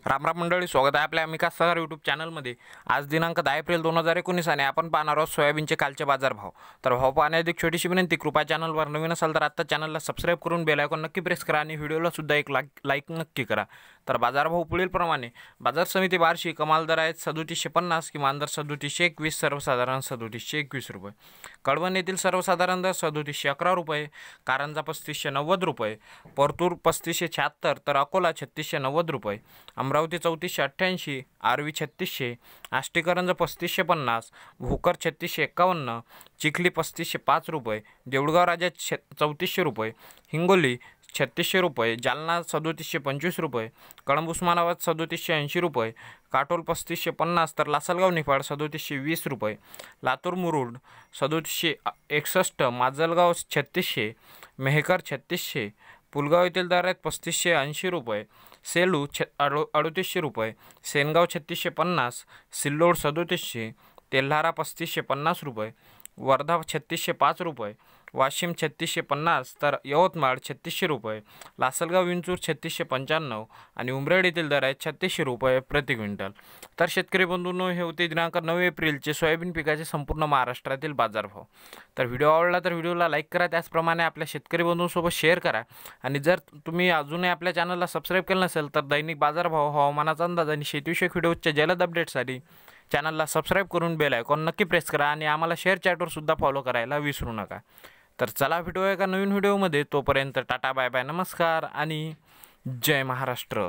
रामराम मंडळी, स्वागत आहे आपल्या अमिका सहर यूट्यूब चॅनलमध्ये। आज दिनांक 10 एप्रिल 2019 आणि आपण पाहणार आहोत सोयाबीनचे कालचे बाजारभाव। तर भाव पाहण्याआधी छोटीशी विनंती, कृपया चॅनलवर नवीन असाल तर आता चॅनलला सबस्क्राइब करून बेल आयकॉन नक्की प्रेस करा आणि व्हिडिओला सुद्धा एक लाईक नक्की करा। तर बाजारभाव पुढील प्रमाणे। बाजार समिती बार्शी कमाल दर आहेत 3750, किमान दर 3721, सर्वसाधारण 3721 रुपये। कळवण येथील सर्वसाधारण दर 3711 रुपये, कारंजा 3590 रुपये, परतूर 3576, तर अकोला 3690 रुपये, अमरावती 3488, आर्वी 3600, आष्टीकरंज 3550, भोकर 3651, चिखली 3505 रुपये, देऊळगाव राजा 3400 रुपये, हिंगोली 3600 रुपये, जालना 3725 रुपये, कळंब उस्मानाबाद 3780 रुपये, काटोल 3550, तर लासलगाव निफाड 3720 रुपये, लातूर मुरुड 3761, माजलगाव 3600, मेहकर 3600, पुलगाव येथील दर आहेत 3580 रुपये, सेलू 3800 रुपये, सेनगाव 3650, सिल्लोड 3700, तेल्हारा 3550 रुपये, वर्धा 3605 रुपये, वाशिम 3650, तर यवतमाळ 3600 रुपये, लासलगाव विंचूर 3695 आणि उमरेड येथील दर आहेत 3600 रुपये प्रति क्विंटल। तर शेतकरी बंधूंनो, हे होते दिनांक 9 एप्रिलचे सोयाबीन पिकाचे संपूर्ण महाराष्ट्रातील बाजारभाव। तर व्हिडिओ आवडला तर व्हिडिओला लाईक करा, त्याचप्रमाणे आपल्या शेतकरी बंधूंसोबत शेअर करा आणि जर तुम्ही अजूनही आपल्या चॅनलला सबस्क्राइब केलं नसेल तर दैनिक बाजारभाव, हवामानाचा अंदाज आणि शेतीविषयक व्हिडिओच्या जलद अपडेटसाठी चॅनलला सबस्क्राइब करून बेल आयकॉन नक्की प्रेस करा आणि आम्हाला शेअर चॅटवर सुद्धा फॉलो करायला विसरू नका। तर चला भेटूया एका नवीन व्हिडिओमध्ये, तोपर्यंत टाटा बाय बाय, नमस्कार आणि जय महाराष्ट्र।